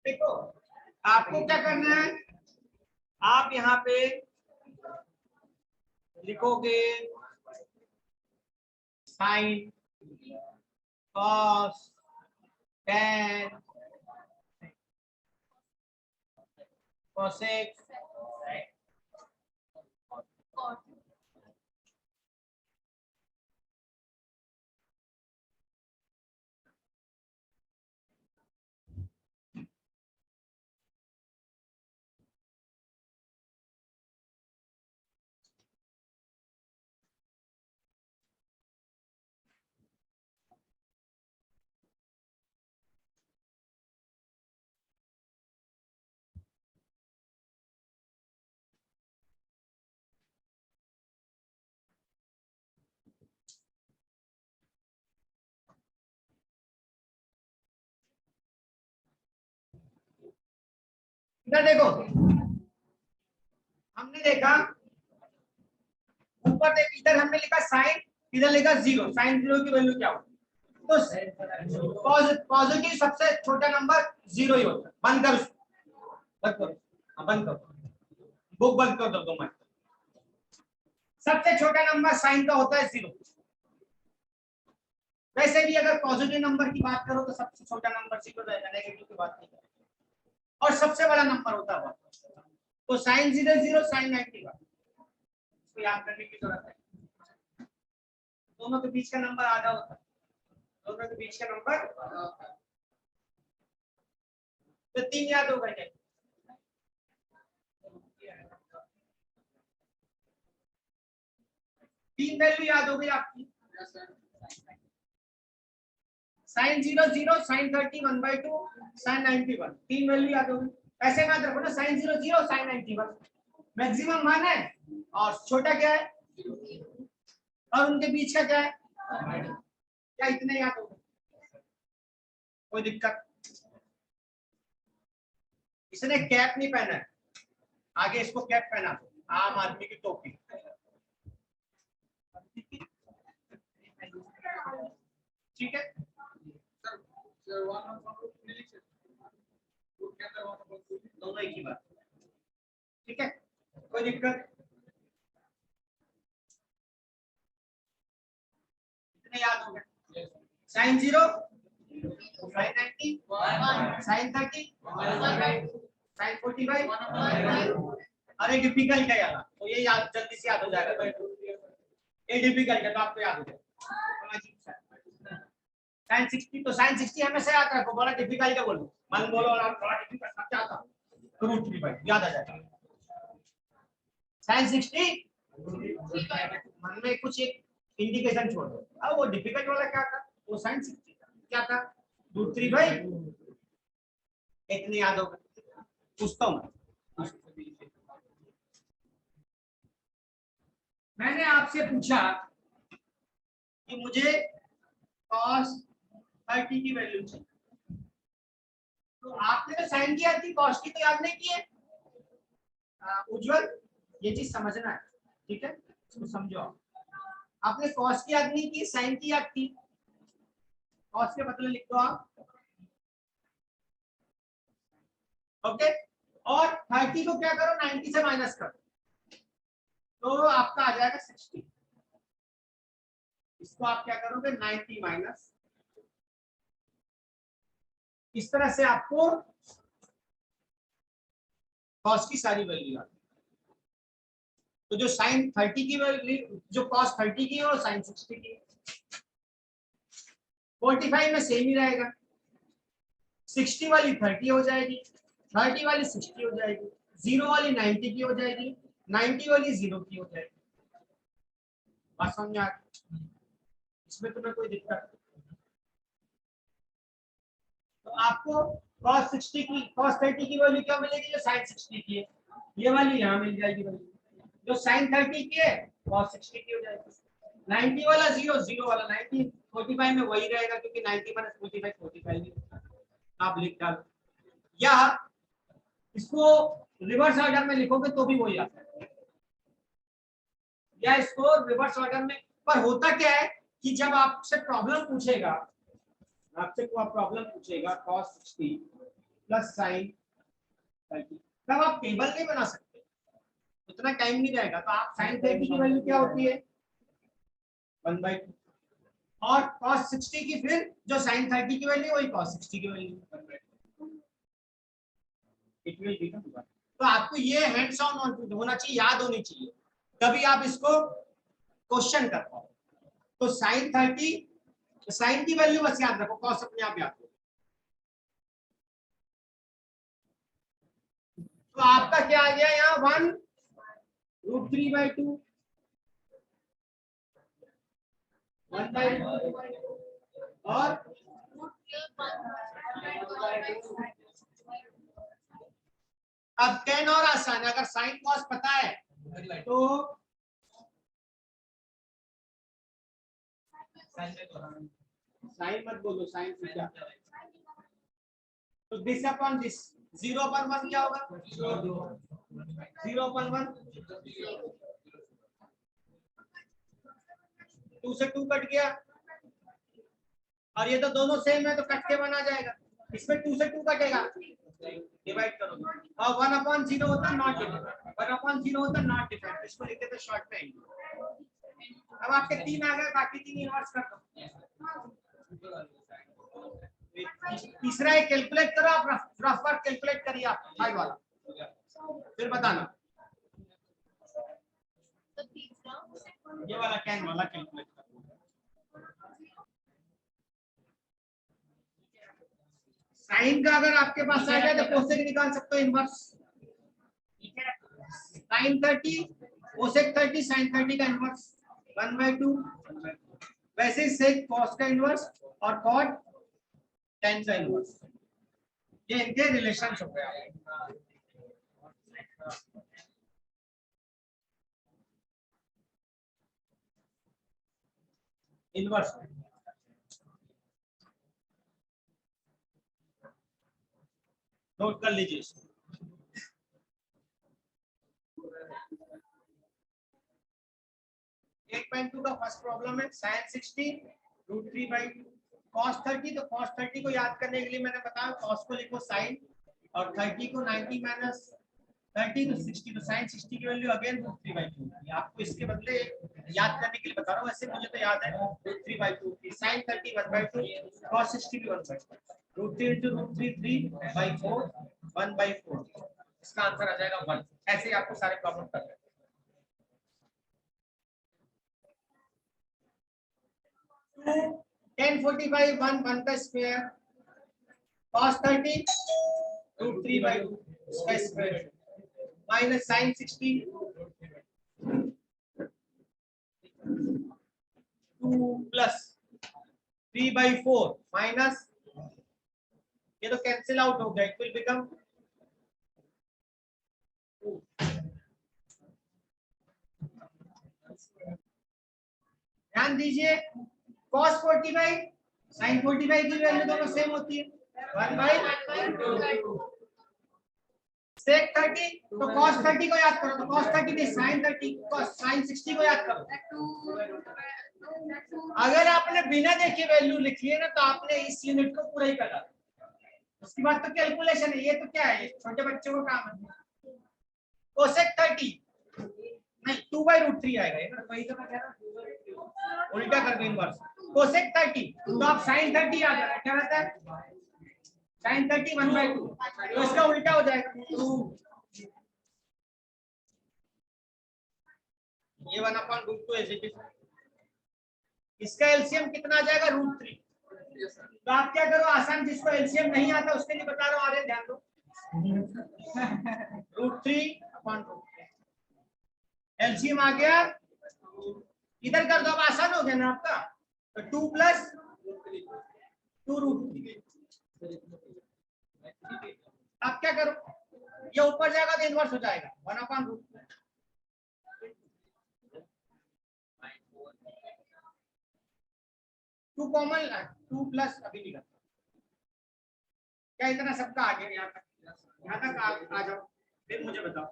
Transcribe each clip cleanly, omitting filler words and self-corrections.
देखो आपको क्या करना है, आप यहाँ पे लिखोगे साइन कॉस tan cosec इधर देखो, हमने देखा ऊपर देख, इधर हमने लिखा साइन, इधर लिखा जीरो, साइन जीरो की वैल्यू क्या होगी, तो पॉजिटिव सबसे छोटा नंबर जीरो ही होता है। बंद कर उसको, बंद करो, बंद करो, बुक बंद कर दो मैं। सबसे छोटा नंबर साइन का होता है जीरो। वैसे भी अगर पॉजिटिव नंबर की बात करो तो सबसे छोटा नंबर जीरो रहेगा, नेगेटिव की बात नहीं करो, और सबसे बड़ा नंबर होता है तो साइन जीरो जीरो, साइन 90 का, इसको याद करने की जरूरत है। दोनों के बीच का नंबर आधा होता है, दोनों के बीच का नंबर, तो 3 याद होगा क्या, तीन वैल्यू याद हो गई आपकी, sine zero zero, sine 30 1/2, sine 91, तीन वैल्यू याद हो गई। ऐसे याद रखो ना, sine zero zero, sine 91 maximum मान है और छोटा क्या है, और उनके बीच का क्या है, क्या इतने याद हो गए, कोई दिक्कत। इसने कैप नहीं पहना है, आगे इसको कैप पहना दो, आम आदमी की टोपी, ठीक है। दोनों एक ही बात, ठीक है, कोई दिक्कत। इतने याद हो गए, sine zero, sine 90, sine 30, sine 45, अरे डिफिकल्ट है यार, तो ये याद जल्दी से याद हो जाएगा, ये डिफिकल्ट है तो आपको याद हो जाएगा। साइन 60, तो साइन 60 हमेशा याद रखो, बड़ा डिफिकल्ट है बोलो, मन बोलो और बड़ा डिफिकल्ट क्या था, तो रूट 3 बाई याद आ जाएगा। साइन 60 मन में कुछ एक इंडिकेशन छोड़ दो, अब वो डिफिकल्ट वाला क्या था, वो साइन 60 क्या था, रूट 3 बाई, इतने याद होगा, पूछता हूं मैंने आपसे पूछा कि मुझे cos 30 की वैल्यू चाहिए, तो आपने तो साइन की याद की, कॉस की तो याद नहीं की है। उज्जवल ये चीज समझना है, ठीक है, इसको समझो। आपने कॉस की याद नहीं की, साइन की याद की, कॉस के बदले लिख दो आप, ओके, और 30 को क्या करो, 90 से माइनस करो, तो आपका आ जाएगा 60। इसको आप क्या करोगे, 90 माइनस, इस तरह से आपको कॉस की सारी वैल्यू आती है। तो जो साइन 30 की वैल्यू, जो कॉस 30 की है और साइन 60 की है, 45 में सेम ही रहेगा, 60 वाली 30 हो जाएगी, 30 वाली 60 हो जाएगी, 0 वाली 90 की हो जाएगी, 90 वाली 0 की हो जाएगी। बात समझ आ गई, इसमें तुम्हें कोई दिक्कत, तो आपको cos 60 की, cos 30 की वैल्यू क्या मिलेगी, जो sin 60 की है, ये वाली यहाँ मिल जाएगी वैल्यू, जो sin 30 की है cos 60 की हो जाएगी, 90 वाला 0, 0 वाला 90, 45 में वही रहेगा क्योंकि 90 माइनस 45 45 आप लिख डालो, या इसको रिवर्स ऑर्डर में लिखोगे तो भी वही आता है, या इसको रिवर्स ऑर्डर में, पर होता क्या है कि जब आपसे प्रॉब्लम पूछेगा, आपसे प्रॉब्लम पूछेगा cos 60 प्लस साइन 30। तब आप टेबल नहीं बना सकते, उतना टाइम नहीं रहेगा, तो आप साइन 30 की वैल्यू क्या होती है 1/2, और cos 60 की फिर जो sin 30 की वैल्यू वही cos 60 की वैल्यू 1/2। It will become 1। तो आपको ये हैंड्स ऑन होना चाहिए, याद होनी चाहिए, तभी आप इसको क्वेश्चन कर पाओ। तो sin 30, साइन की वैल्यू बस याद रखो, cos अपने आप याद रखो। तो आपका क्या आ गया यहाँ 1√3/2 1/2 और अब टेन और आसान है, अगर साइन कॉस पता है तो साइन मत बोलो, साइन थीटा, तो दिस अपॉन दिस, 0/1 क्या होगा 0/1, 2 से 2 कट गया, और ये तो दोनों सेम है तो कट के बना जाएगा, इसमें 2 से 2 कटेगा, डिवाइड करो, और 1/0 होता है नॉट डिफरेंट, 1/0 होता है नॉट डिफरेंट, इसको लिखते थे शॉर्ट में। अब आपके 3 आ गए, बाकी 3 इन्वर्स कर दो। तीसरा एक कैलकुलेट करो, आप रफ वर्क कैलकुलेट करिए आप 5 वाला, फिर बताना। ये वाला 10 वाला कैलकुलेट करो। साइन का अगर आपके पास आ जाए तो कोसेक निकाल सकते हो इनवर्स, साइन 30 कोसेक 30 साइन 30 का इनवर्स 1/2, वैसे ही सेक कॉस का इनवर्स और कॉट tan का इनवर्स, ये इनके रिलेशंस हो गया इनवर्स। नोट कर लीजिए, 8.2 का फर्स्ट प्रॉब्लम है, sin 60 √3/2 cos 30, तो cos 30 को याद करने के लिए मैंने बताया cos को लिखो sin, और 30 को 90 माइनस 30 तो 60, तो sin 60 की वैल्यू अगेन √3/2, आपको इसके बदले याद करने के लिए बता रहा हूँ, वैसे मुझे तो याद है √3/2, sin 30 1/2, cos 60 भी 1/2, √3 into √3 3/4 1/4, इसका आंसर आ जाएगा 1। ऐसे ही आपको सारे प्रॉब्लम करने हैं। 1045 1 का स्क्वायर, cos 30 √3/2 इसका square, minus sin 60 2 plus 3/4 minus, ये तो कैंसिल आउट हो गया, इट विल बिकम 2। ध्यान दीजिए cos 45 sin 45 की वैल्यू दोनों सेम होती है 1/2, sec 30 तो cos 30 को याद करो, तो cos 30 की sin 30 cos sin 60 को याद करो। अगर आपने बिना देखे वैल्यू लिखी है ना तो आपने इस यूनिट को पूरा ही कर डाला, उसके बाद तो कैलकुलेशन है, ये तो क्या है छोटे बच्चों का काम है। cosec 30 नहीं 2/√3 आएगा, ये ना वही तो मैं कह रहा हूं, उल्टा कर दो इनवर्स, cosec 30 तो आप sin 30 आ जाएगा, क्या रहता है sin 30 1/2, तो इसका उल्टा हो जाएगा 2, ये 1/√2 एज इट इज, इसका एलसीएम कितना आ जाएगा √3। तो आप क्या करो आसान, जिसको एलसीएम नहीं आता उसके लिए बता रहा हूँ, आगे ध्यान दो, √3/√3 एलसीएम आ गया, इधर कर दो, अब आसान हो गया ना आपका, तो 2 प्लस 2√3, अब क्या करो, ये ऊपर जाएगा तो इनवर्स हो जाएगा 1/√2, 2 कॉमन 2 प्लस अभी नहीं करता, क्या इतना सबका आ गया, यहाँ तक आ जाओ, फिर मुझे बताओ।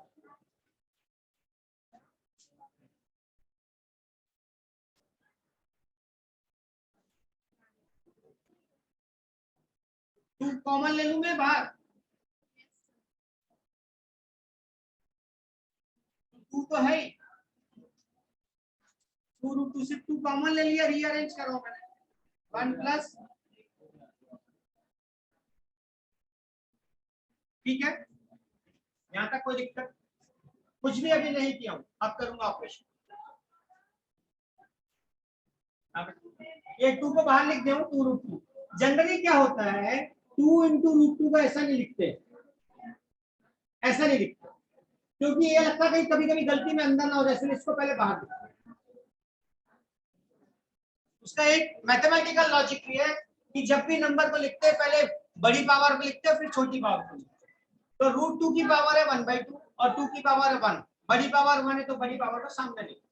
टू कॉमन ले लूं मैं बाहर, 2 तो है ही, 2√2 से 2 कॉमन ले लिया, रीअरेंज करो मैंने 1 प्लस, ठीक है। यहां तक कोई दिक्कत? कुछ भी अभी नहीं किया हूं, अब करूंगा ऑपरेशन। ये 2 को बाहर लिख दे 2√2। जनरली क्या होता है 2 इंटू √2 का ऐसा नहीं लिखते, ऐसा नहीं लिखते, क्योंकि ये लगता है कहीं कभी कभी गलती में अंदर ना हो जाए, इसको पहले बाहर लिखते। उसका एक मैथमेटिकल लॉजिक ये है कि जब भी नंबर को लिखते हैं पहले बड़ी पावर को लिखते हैं फिर छोटी पावर को लिखते हैं। तो √2 की पावर है 1/2 और 2 की पावर है 1, बड़ी पावर 1 है तो बड़ी पावर को सामने लिखते हैं,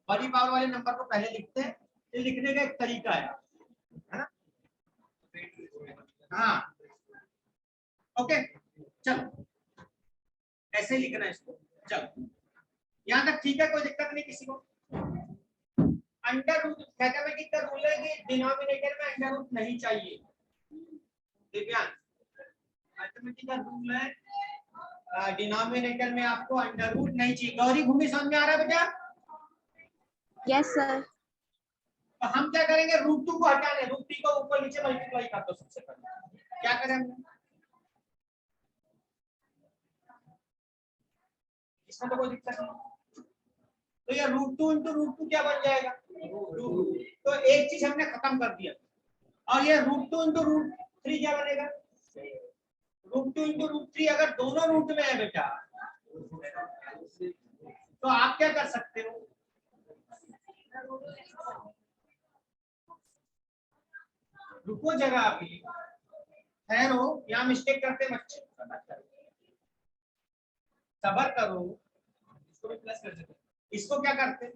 बड़ी पावर वाले नंबर को पहले लिखते हैं। ये लिखने का एक तरीका है ना। हाँ ओके, चलो ऐसे ही लिखना है इसको। चलो यहाँ तक ठीक है, कोई दिक्कत नहीं किसी को। अंडर रूट मैथमेटिक्स का रूल है कि डिनोमिनेटर में अंडर रूट नहीं चाहिए। दिव्यांग मैथमेटिक्स का रूल है डिनोमिनेटर में आपको अंडर रूट नहीं चाहिए। गौरी भूमि समझ में आ रहा है बेटा? Yes sir. तो हम क्या करेंगे, √2 को हटाने, √3 को ऊपर नीचे मल्टीप्लाई कर दो। सबसे पहले क्या करें हमने, इसमें तो कोई दिक्कत नहीं। तो ये √2 इंटू √2 क्या बन जाएगा, तो एक चीज हमने खत्म कर दिया। और ये √2 इंटू √3 क्या बनेगा, √2 इंटू √3। अगर दोनों रूट में है बेटा तो आप क्या कर सकते हो, रुको जगह अभी, ठहरो, यहाँ मिस्टेक करते बच्चे, सबर करो। इसको भी प्लस कर देते, इसको क्या करते,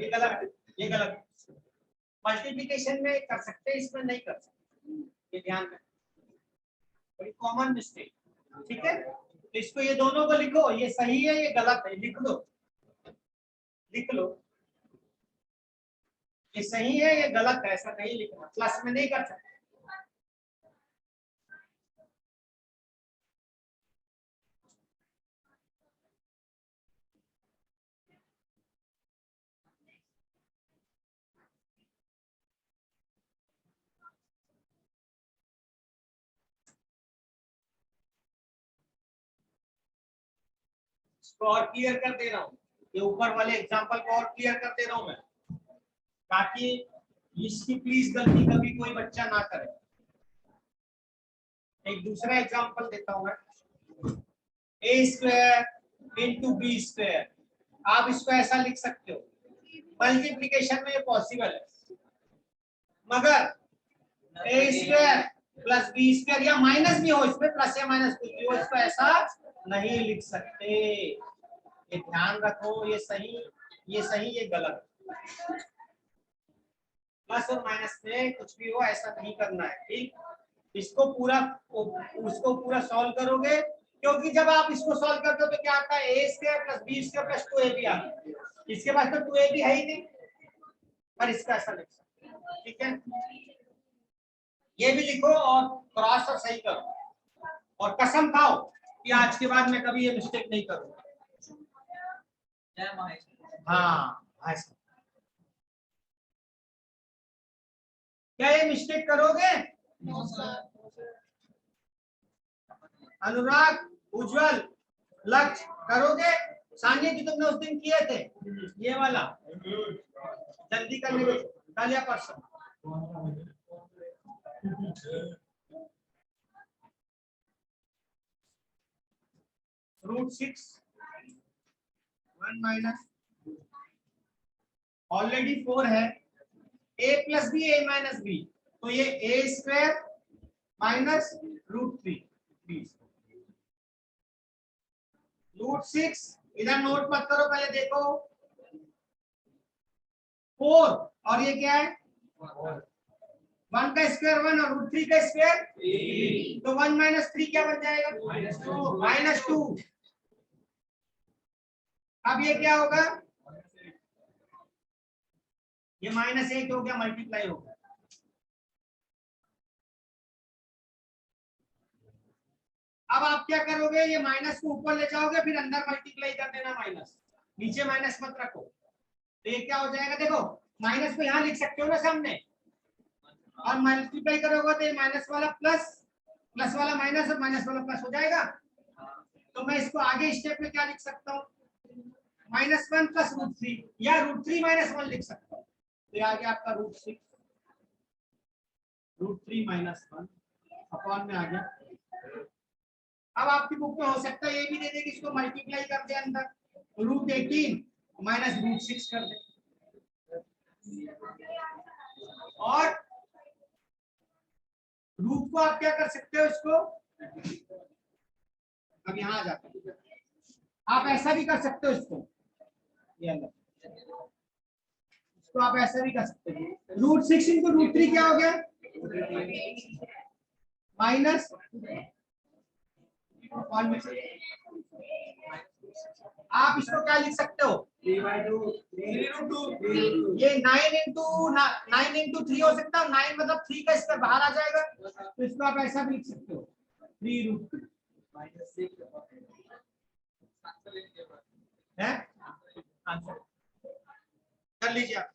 ये गलत है, ये गलत। मल्टीप्लिकेशन में कर सकते हैं, इसमें नहीं कर सकते, ये ध्यान में, बड़ी कॉमन मिस्टेक, ठीक है। तो इसको ये दोनों को लिखो, ये सही है ये गलत है, लिख दो, लिख लो, ये सही है ये गलत है, ऐसा नहीं लिखना, प्लस में नहीं कर सकते। इसको और क्लियर कर दे रहा हूँ, ये ऊपर वाले एग्जांपल को और क्लियर कर दे रहा हूँ मैं, ताकि इसकी प्लीज गलती कभी कोई बच्चा ना करे। एक दूसरा एग्जांपल देता हूँ मैं, a² इंटू b²। आप इसको ऐसा लिख सकते हो, मल्टीप्लिकेशन में ये पॉसिबल है, मगर a² प्लस b² या माइनस भी हो, इसमें प्लस या माइनस कुछ भी हो, इसको ऐसा नहीं लिख सकते। ये ध्यान रखो, ये सही ये गलत, प्लस और माइनस में कुछ भी हो ऐसा नहीं करना है, ठीक। इसको पूरा उसको पूरा सॉल्व करोगे, क्योंकि जब आप इसको सॉल्व करते हो तो क्या आता है, a² plus b² plus 2ab आता है। इसके पास तो 2ab है ही नहीं, पर इसका ऐसा लिख सकते हैं, ठीक है। ये भी लिखो और क्रॉस और सही करो, और कसम खाओ कि आज के बाद मैं कभी ये मिस्टेक नहीं करूंगा। हाँ क्या ये मिस्टेक करोगे? अनुराग, उज्जवल, लक्ष्य करोगे? सानिया की तुमने उस दिन किए थे ये वाला, जल्दी करने को कल या परसों। √6 1 माइनस ऑलरेडी 4 है, a plus B a minus B, तो ये a² माइनस √3 √6। इधर नोट मत करो, पहले देखो 4 और ये क्या है 1 का स्क्वायर 1 और √3 का स्क्वायर 3, तो 1 माइनस 3 क्या बन जाएगा -2। अब ये क्या होगा, ये -8 हो गया, मल्टीप्लाई हो गया। अब आप क्या करोगे, ये माइनस को ऊपर ले जाओगे, फिर अंदर मल्टीप्लाई कर देना माइनस, नीचे माइनस मत रखो। तो ये क्या हो जाएगा, देखो माइनस को यहाँ लिख सकते हो ना सामने, और मल्टीप्लाई करोगे तो ये माइनस वाला प्लस, प्लस वाला माइनस और माइनस वाला प्लस हो जाएगा। तो मैं इसको आगे स्टेप में क्या लिख सकता हूँ, -1 प्लस √3 या √3 - 1 लिख सकता हूँ। तो ये आ गया आपका √6, √3 - 1 अपॉन में आ गया। अब आपकी बुक में हो सकता है ये भी दे दे कि इसको मल्टीप्लाई कर दे अंदर, √18 माइनस √6 कर दे, और रूट को आप क्या कर सकते हो, इसको अब यहाँ आ जाता है, आप ऐसा भी कर सकते हो इसको, ये अंदर इसको आप ऐसा भी कर सकते हो, √6 इंटू √3 क्या हो गया, माइनस, आप इसको क्या लिख सकते हो, 3/2, ये 9 इंटू 3 हो सकता है, 9 मतलब 3 का स्क्वायर बाहर आ जाएगा, तो इसको आप ऐसा भी लिख सकते हो 3√2 है आंसर। कर लीजिए आप,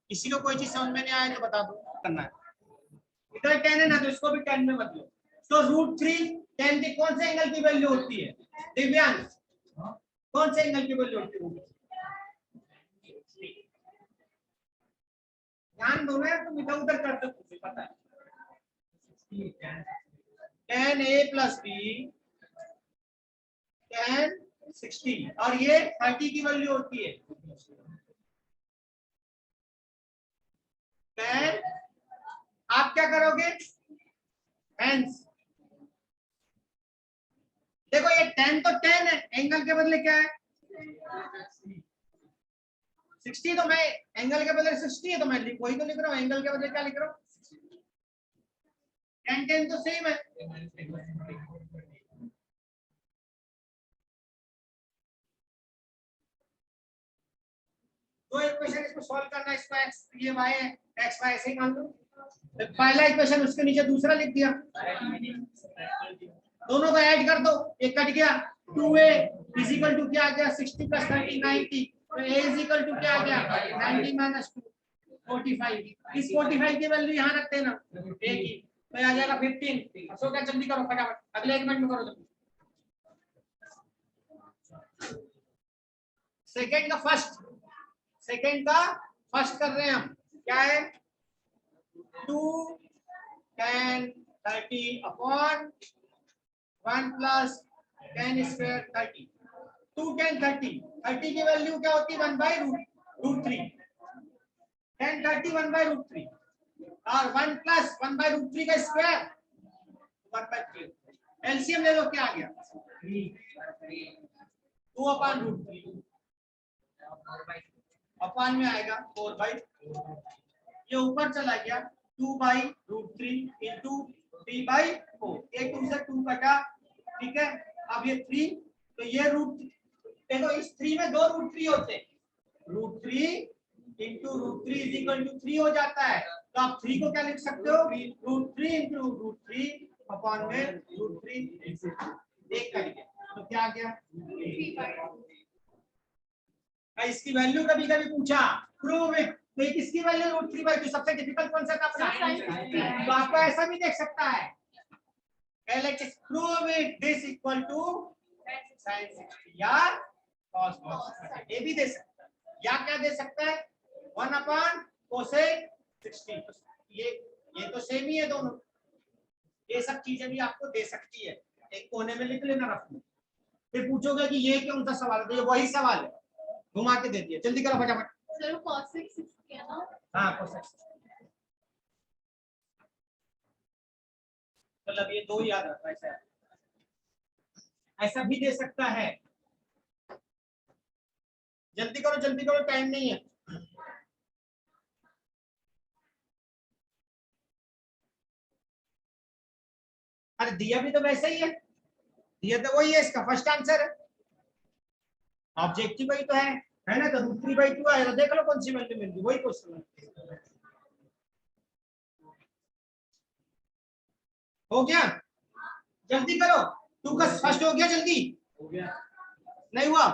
किसी को कोई चीज समझ में नहीं आया तो बता दो, करना है। इधर 10 है ना, तो इसको भी 10 में बदलो। तो √3 10 के कौन से एंगल की वैल्यू होती है, दिव्यांश कौन से एंगल की वैल्यू होती है, ध्यान दो ना, तुम इधर उधर करते हो, मुझे पता है। tan A + B tan 60, और ये 30 की वैल्यू होती है, tan, आप क्या करोगे, हेंस देखो ये 10 तो 10 है, एंगल के बदले क्या है 60, तो मैं एंगल के बदले 60 है, तो मैं वही तो लिख रहा हूँ, एंगल के बदले क्या लिख रहा हूँ, 10 10 तो सेम है। दो इक्वेशन इसको सॉल्व करना है, इसको x ये y है, x y ऐसे ही मान लो, तो पहला इक्वेशन उसके नीचे दूसरा लिख दिया, दोनों को ऐड कर दो, एक कट गया, 2a = क्या आ गया, 60 + 30 90, तो a = क्या आ गया, 90 - 2 45, इस 45 की वैल्यू यहाँ रख देना a की, तो आ जाएगा 15। अब सो क्या, जल्दी करो फटाफट, अगले 1 मिनट में करो जल्दी। सेकंड का फर्स्ट कर रहे हैं हम, क्या है 2 tan 30 upon 1 + tan square 30, 2 tan 30 की वैल्यू क्या होती है, 1/√3, tan 30 1/√3, और 1 + 1/√3 का स्क्वायर 1/3, एलसीएम ले लो, क्या आ गया 2/√3, अपॉन में आएगा 4/4, ये ऊपर चला गया 2/√3 इंटू 3/4, एक 2 से 2 कटा, ठीक है। अब ये 3, तो ये रूट, देखो इस 3 में 2 √3 होते हैं, √3 इंटू √3 = 3 हो जाता है, तो आप 3 को क्या लिख सकते हो, √3 इंटू √3 अपॉन में √3 इंटू 1 करिए, तो क्या आ गया, इसकी वैल्यू कभी कभी पूछा प्रूव इट, तो किसकी वैल्यू √3/2, सबसे डिफिकल्ट कौन सा था अपना, तो आपको ऐसा भी देख सकता है, LHS prove it this = sin 60 या cos 60, ये भी दे सकता है, या क्या दे सकता है 1/cosec 60, ये तो सेम ही है दोनों, ये सब चीजें भी आपको दे सकती है, एक कोने में लिख लेना रफ में, फिर पूछोगे कि ये कौन सा सवाल है, तो ये वही सवाल है, घुमा के दे दिया, जल्दी करो फटाफट। सर cosec 60 है ना, हाँ cosec, मतलब ये दो याद रखना, ऐसा भी दे सकता है, जल्दी करो टाइम नहीं है। अरे दिया भी तो वैसे ही है, दिया तो वही है, इसका फर्स्ट आंसर है, ऑब्जेक्टिव वही तो है ना, तो √3/2 आएगा, देख लो कौन सी वैल्यू मिल गई, वही क्वेश्चन है, हो गया, जल्दी करो। 2 का फर्स्ट हो गया जल्दी, हो गया। नहीं हुआ?